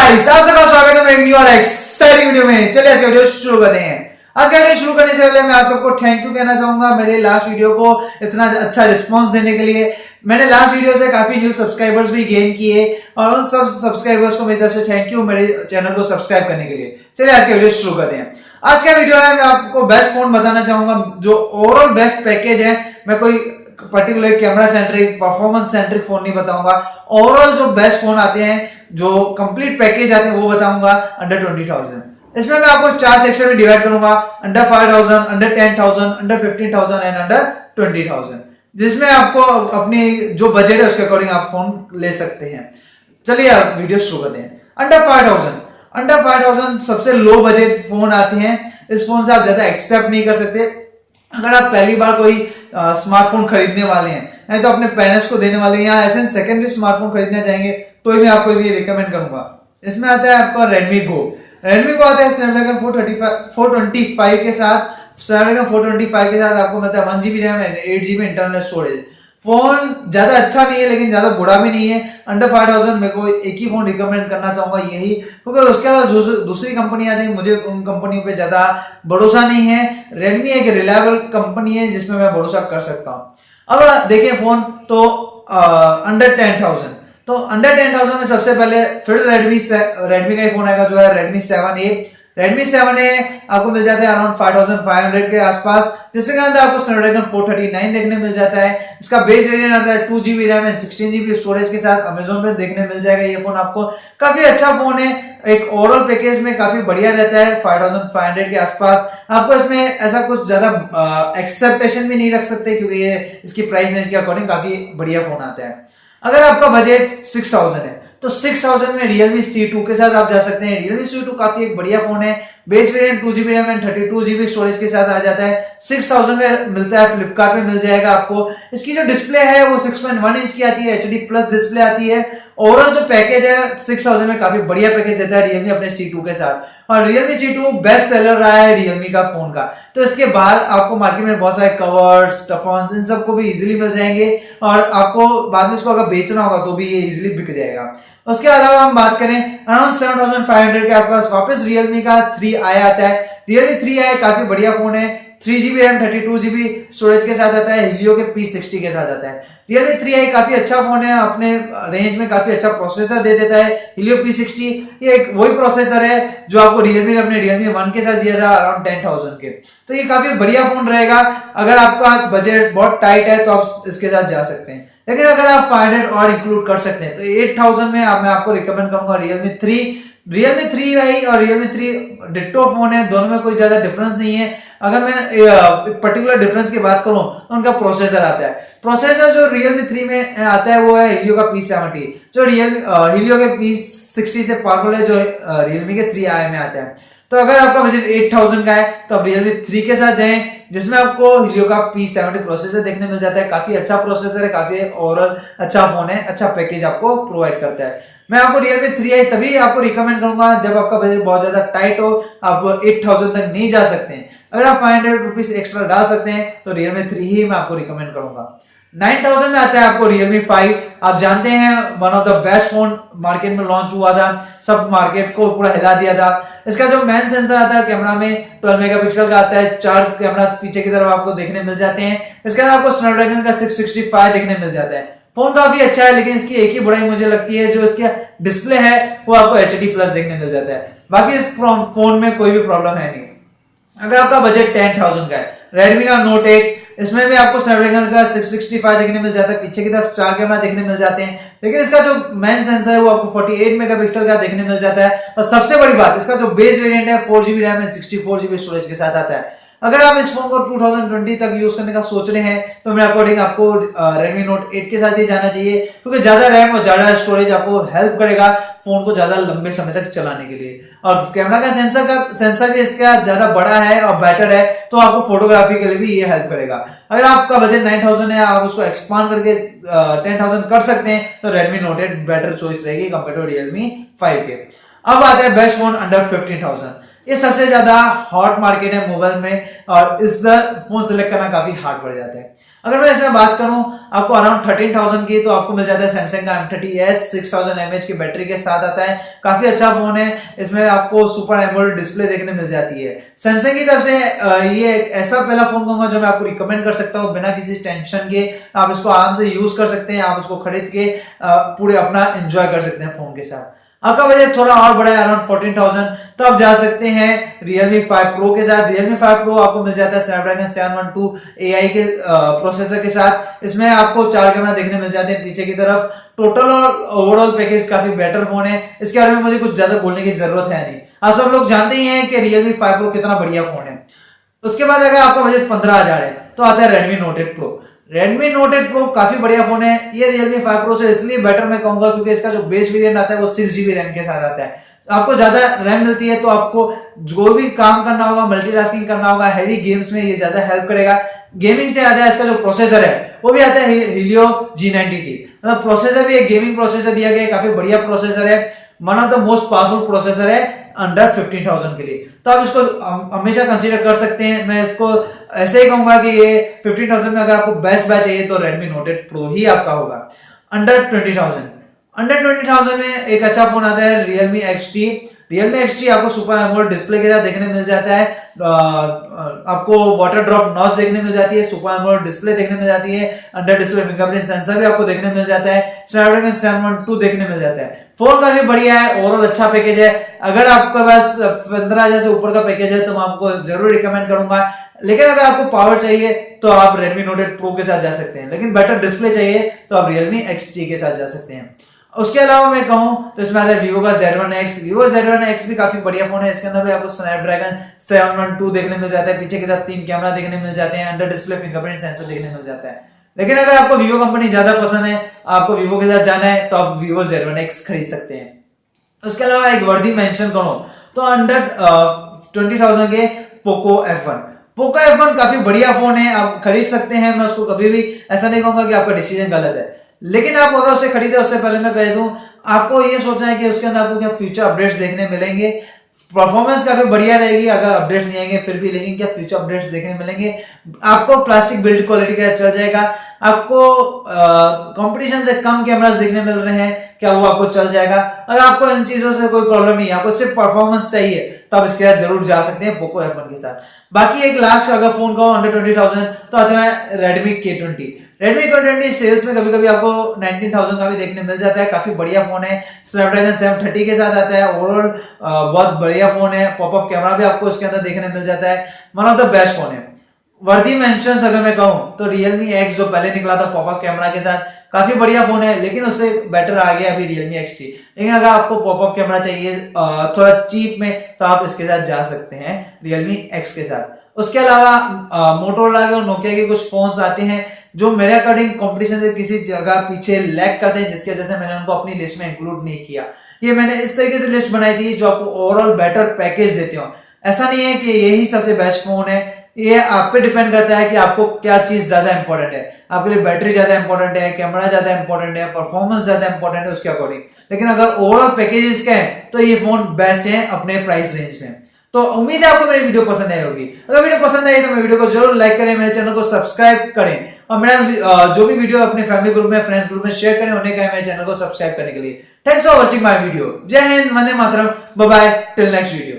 Guys, आप सबका स्वागत है मेरी न्यू और एक्साइटिंग वीडियो में। चलिए आज का वीडियो शुरू करते हैं। आज का वीडियो शुरू करने से पहले मैं आप सबको थैंक यू कहना चाहूंगा मेरे लास्ट वीडियो को इतना अच्छा रिस्पांस देने के लिए। मैंने लास्ट वीडियो से काफी न्यू सब्सक्राइबर्स भी गेन किए और उन सब सब्सक्राइबर्स को मेरी तरफ से थैंक यू मेरे चैनल को सब्सक्राइब करने के लिए। चलिए आज का वीडियो शुरू करते हैं। आज का वीडियो है, मैं आपको बेस्ट फोन बताना चाहूंगा जो ओवरऑल बेस्ट पैकेज है। मैं कोई particular camera centric performance centric phone नहीं बताऊंगा, ओवरऑल जो बेस्ट फोन आते हैं जो कंप्लीट पैकेज आते हैं वो बताऊंगा अंडर 20,000। इसमें मैं आपको 4 सेक्शन में डिवाइड करूंगा, under 5,000, under 10,000, under 15,000 and under 20,000, जिसमें आपको अपनी जो बजट है उसके अकॉर्डिंग आप फोन ले सकते हैं। चलिए आप वीडियो शुरू करते हैं। अंडर 5,000 सबसे लो बजट फोन आते हैं। इस फोन से आप ज्यादा एक्सेप्ट नहीं कर सकते। अगर आप पहली बार कोई स्मार्टफोन खरीदने वाले हैं नहीं तो अपने पेरेंट्स को देने वाले हैं या ऐसे सेकेंडरी स्मार्टफोन खरीदना चाहेंगे तो मैं आपको ये रिकमेंड करूंगा। इसमें आता है आपका रेडमी गो आता है स्नैपड्रैगन 425 के साथ। स्नैपड्रैगन 425 के साथ आपको मिलता है 1 GB RAM and 8 GB internal storage. Phone ज्यादा अच्छा नहीं है लेकिन ज्यादा बुरा भी नहीं है। अंडर 5,000 मैं को एक ही फोन रिकमेंड करना चाहूंगा यही, क्योंकि उसके बाद दूसरी कंपनी आती है मुझे उन कंपनियों पे ज्यादा भरोसा नहीं है। रेडमी एक रिलायबल कंपनी है जिसमें मैं भरोसा कर सकता हूँ। अब देखिए फोन तो अंडर 10,000, तो अंडर 10,000 में सबसे पहले फिर रेडमी का ही फोन आएगा जो है रेडमी 7A आपको मिल जाता है अराउंड 5,500 के आसपास, जिसके अंदर आपको स्नैपड्रैगन 439 देखने मिल जाता है। इसका बेस वेरिएंट आता है 2 GB RAM and 16 GB storage के साथ। अमेजोन पे देखने मिल जाएगा ये फोन आपको। काफी अच्छा फोन है, एक ओवरऑल पैकेज में काफी बढ़िया रहता है 5,500 के आसपास। आपको इसमें ऐसा कुछ ज्यादा एक्सेप्टेशन भी नहीं रख सकते क्योंकि ये इसकी प्राइस रेंज के अकॉर्डिंग काफी बढ़िया फोन आता है। अगर आपका बजट 6,000 है तो 6,000 में Realme C2 के साथ आप जा सकते हैं। Realme C2 काफी एक बढ़िया फोन है। Base variant 2 GB RAM and 32 GB storage के साथ आ जाता है। 6,000 में मिलता है, फ्लिपकार्ट में मिल जाएगा आपको। इसकी जो डिस्प्ले है वो 6.1 इंच की आती है, HD प्लस डिस्प्ले आती है। ओवरऑल जो पैकेज है 6,000 में काफी बढ़िया पैकेज देता है Realme अपने C2 के साथ। और Realme C2 बेस्ट सेलर रहा है Realme का फोन का। तो इसके बाद आपको मार्केट में बहुत सारे कवर्स, स्टफॉन्स इन सबको भी इजीली मिल जाएंगे और आपको बाद में इसको अगर बेचना होगा तो भी ये इजीली बिक जाएगा। उसके अलावा हम बात करें अराउंड 7,500 के आसपास वापस Realme का 3i आता है। Realme 3i काफी बढ़िया फोन है। 3 GB रैम 32 GB स्टोरेज के साथ आता है। Helio के P60 के साथ आता है। Realme 3i काफी अच्छा फोन है, अपने रेंज में काफी अच्छा प्रोसेसर दे देता है। Helio P60 ये एक वही प्रोसेसर है जो आपको Realme ने अपने Realme 1 के साथ दिया था अराउंड 10,000 के। तो ये काफी बढ़िया फोन रहेगा। अगर आपका बजट बहुत टाइट है तो आप इसके साथ जा सकते हैं, लेकिन अगर आप 500 और इंक्लूड कर सकते हैं तो 8,000 में मैं आपको रिकमेंड करूंगा Realme 3 भाई। और Realme 3 डिट्टो फोन है, दोनों में कोई ज्यादा डिफरेंस नहीं है। अगर मैं पर्टिकुलर डिफरेंस की बात करूं तो उनका प्रोसेसर आता है। प्रोसेसर जो Realme 3 में आता है वो है Helio का P70, जो Helio के P60 से पावरफुल है जो Realme के 3i में आता है। तो अगर आपका बजट 8,000 का है तो आप Realme 3 के साथ जाएं जिसमें आपको Helio का P70 प्रोसेसर देखने मिल जाता है। काफी अच्छा प्रोसेसर है, काफी ओवरऑल अच्छा फोन है, अच्छा पैकेज आपको प्रोवाइड करता है। मैं आपको Realme 3i तभी आपको रिकमेंड करूंगा जब आपका बजट बहुत ज्यादा टाइट हो, आप 8,000 तक नहीं जा सकते हैं। अगर आप 500 रुपीज एक्स्ट्रा डाल सकते हैं तो Realme 3 ही मैं आपको रिकमेंड करूंगा। 9,000 में आता है आपको Realme 5। आप जानते हैं one of the best phone market में लॉन्च हुआ था, सब मार्केट को पूरा हिला दिया था। इसका जो मेन सेंसर आता है कैमरा में 12 मेगापिक्सल का आता है। 4 कैमरा पीछे की तरफ आपको देखने मिल जाते हैं। इसके बाद आपको स्नैपड्रैगन का 665 देखने मिल जाता है। फोन काफी अच्छा है लेकिन इसकी एक ही बुराई मुझे लगती है, जो इसका डिस्प्ले है वो आपको HD प्लस देखने मिल जाता है। बाकी इस फोन में कोई भी प्रॉब्लम है नहीं। अगर आपका बजट 10,000 का है, Redmi का Note 8, इसमें भी आपको स्नैपड्रैगन का 665 देखने मिल जाता है। पीछे की तरफ 4 कैमरा देखने मिल जाते हैं, लेकिन इसका जो मेन सेंसर है वो आपको 48 मेगापिक्सल का देखने मिल जाता है। और सबसे बड़ी बात, इसका जो बेस वेरिएंट है 4 GB RAM and 64 GB storage के साथ आता है। अगर आप इस फोन को 2020 तक यूज करने का सोच रहे हैं तो मेरे अकॉर्डिंग आपको Redmi Note 8 के साथ ही जाना चाहिए, क्योंकि ज्यादा रैम और ज्यादा स्टोरेज आपको हेल्प करेगा फोन को ज्यादा लंबे समय तक चलाने के लिए। और कैमरा का सेंसर भी इसका ज्यादा बड़ा है और बेटर है, तो आपको फोटोग्राफी के लिए भी ये हेल्प करेगा। अगर आपका बजट 9,000 है, आप उसको एक्सपांड करके 10,000 कर सकते हैं तो Redmi Note 8 बेटर चॉइस रहेगी कंपेयर टू Realme 5 के। अब आता है बेस्ट फोन अंडर 15,000। ये सबसे ज्यादा हॉट मार्केट है मोबाइल में और इस फोन सिलेक्ट करना काफी हार्ड पड़ जाता है। अगर मैं इसमें बात करूं आपको अराउंड 13,000 की, तो आपको मिल जाता है सैमसंग का M30s 6000 mAh की बैटरी के साथ आता है। काफी अच्छा फोन है, इसमें आपको सुपर एमोलेड डिस्प्ले देखने मिल जाती है। सैमसंग की तरफ से ये एक ऐसा पहला फोन कहूंगा जो मैं आपको रिकमेंड कर सकता हूँ बिना किसी टेंशन के। आप इसको आराम से यूज कर सकते हैं, आप इसको खरीद के पूरे अपना एंजॉय कर सकते हैं फोन के साथ। आपका बजट थोड़ा और बड़ा है अराउंड 14,000, तो आप जा सकते हैं Realme 5 Pro के साथ। Realme 5 Pro आपको मिल जाता है Snapdragon 712 AI के प्रोसेसर के साथ। इसमें आपको 4 कैमरा देखने मिल जाते हैं पीछे की तरफ। टोटल और ओवरऑल पैकेज काफी बेटर फोन है, इसके बारे में मुझे कुछ ज्यादा बोलने की जरूरत है नहीं, आप सब लोग जानते ही हैं कि Realme 5 Pro कितना बढ़िया फोन है। उसके बाद अगर आपका बजट 15,000 है तो आता है Redmi Note 8 Pro। Redmi Note 8 Pro काफी बढ़िया फोन है। ये Realme 5 Pro से इसलिए बेटर मैं कहूंगा क्योंकि इसका जो बेस वेरिएंट आता है वो 6GB रैम के साथ आता है। आपको ज्यादा रैम मिलती है तो आपको जो भी काम करना होगा, मल्टीटास्किंग करना होगा, हैवी गेम्स में ये ज्यादा हेल्प करेगा। गेमिंग से ज्यादा इसका जो प्रोसेसर है वो भी आता है Helio G90T, मतलब प्रोसेसर भी एक गेमिंग प्रोसेसर दिया गया है, काफी बढ़िया प्रोसेसर है, one of the most powerful processor है अंडर 15,000 के लिए। तो आप इसको हमेशा कंसीडर कर सकते हैं। मैं इसको ऐसे ही कहूंगा कि ये 15,000 में अगर आपको बेस्ट बैच चाहिए तो Redmi Note 8 Pro ही आपका होगा। अंडर 20,000 में एक अच्छा फोन आता है Realme XT। Realme XT आपको सुपर एमोलेड डिस्प्ले के साथ देखने मिल जाता है, आपको वाटर ड्रॉप नॉच देखने मिल जाती है, सुपर एमोलेड डिस्प्ले देखने मिल जाती है, अंडर डिस्प्ले फिंगरप्रिंट सेंसर भी आपको देखने मिल जाता है, स्नैपड्रैगन 712 देखने मिल जाता है। फोन काफी बढ़िया है, ओवरऑल अच्छा पैकेज है। अगर आपके पास 15,000 से ऊपर का पैकेज है तो मैं आपको जरूर रिकमेंड करूंगा, लेकिन अगर आपको पावर चाहिए तो आप Redmi Note 8 Pro के साथ जा सकते हैं, लेकिन बेटर डिस्प्ले चाहिए तो आप Realme XT के साथ जा सकते हैं। उसके अलावा मैं कहूं तो इसमें आता है Vivo का Z1X। Vivo Z1X भी काफी बढ़िया फोन है, इसके अंदर भी आपको Snapdragon 712 देखने मिल जाता है, पीछे की तरफ 3 कैमरा देखने मिल जाते हैं, अंडर डिस्प्ले फिंगरप्रिंट सेंसर देखने मिल जाता है। लेकिन अगर आपको Vivo कंपनी ज्यादा पसंद है, आपको Vivo के साथ जाना है, तो आप Vivo Z1X खरीद सकते हैं। उसके अलावा एक वर्दी मेंशन करूं तो अंडर 20,000 के Poco F1। Poco F1 काफी बढ़िया फोन है, आप खरीद सकते हैं। मैं उसको कभी भी ऐसा नहीं कहूंगा कि आपका डिसीजन गलत है, लेकिन आप अगर उसे खरीदे उससे पहले मैं कह दूं आपको ये सोचना है कि उसके अंदर आपको क्या फ्यूचर अपडेट्स देखने मिलेंगे। परफॉर्मेंस काफी बढ़िया रहेगी अगर अपडेट्स नहीं आएंगे फिर भी, लेकिन क्या फ्यूचर अपडेट्स देखने मिलेंगे। आपको प्लास्टिक बिल्ड क्वालिटी का चल जाएगा, आपको कंपटीशन से कम कैमरास देखने मिल रहे हैं, क्या वो आपको चल जाएगा। अगर आपको इन चीजों से कोई प्रॉब्लम नहीं है, आपको सिर्फ परफॉर्मेंस चाहिए, तो आप इसके साथ जरूर जा सकते हैं Poco F1 के साथ। बाकी एक लास्ट अगर फोन का अंडर 20,000 तो आता है Redmi K20। Redmi K20 sales में कभी कभी आपको 19,000 का भी देखने मिल जाता है, काफी बढ़िया फोन है, Snapdragon 730 के साथ आता है। ओवरऑल बहुत बढ़िया फोन है, पॉपअप कैमरा भी आपको इसके अंदर देखने मिल जाता है, one of the best phone है। वर्दी मेंशंस अगर मैं कहूं तो Realme X जो पहले निकला था पॉपअप कैमरा के साथ, काफी बढ़िया फोन है, लेकिन उससे बेटर आ गया अभी Realme XT। लेकिन अगर आपको पॉपअप कैमरा चाहिए थोड़ा चीप में, तो आप इसके साथ जा सकते हैं Realme X के साथ। उसके अलावा मोटोरोला के और नोकिया के कुछ फोन्स आते हैं जो मेरे अकॉर्डिंग कंपटीशन से किसी जगह पीछे लैग करते हैं, जिसकी वजह से मैंने उनको अपनी लिस्ट में इंक्लूड नहीं किया। ये मैंने इस तरीके से लिस्ट बनाई थी जो आपको ओवरऑल बेटर पैकेज देते हो। ऐसा नहीं है कि यही सबसे बेस्ट फोन है, ये आप पे डिपेंड करता है कि आपको क्या चीज ज्यादा इंपॉर्टेंट है। आपके लिए बैटरी ज्यादा इंपॉर्टेंट है, कैमरा ज्यादा इंपॉर्टेंट है, परफॉर्मेंस ज्यादा इंपॉर्टेंट है, उसके अकॉर्डिंग। लेकिन अगर ओवरऑल पैकेजेस का है तो ये फोन बेस्ट है अपने प्राइस रेंज में। तो उम्मीद है आपको मेरी वीडियो पसंद आई होगी। अगर वीडियो पसंद आई तो मेरे वीडियो को जरूर लाइक करें, मेरे चैनल को सब्सक्राइब करें, और मेरा जो भी वीडियो अपने फैमिली ग्रुप में, फ्रेंड्स ग्रुप में शेयर करें, उन्हें कहें मेरे चैनल को सब्सक्राइब करने के लिए। Thanks for watching my video. जय हिंद, वंदे मातरम, bye bye, till next video.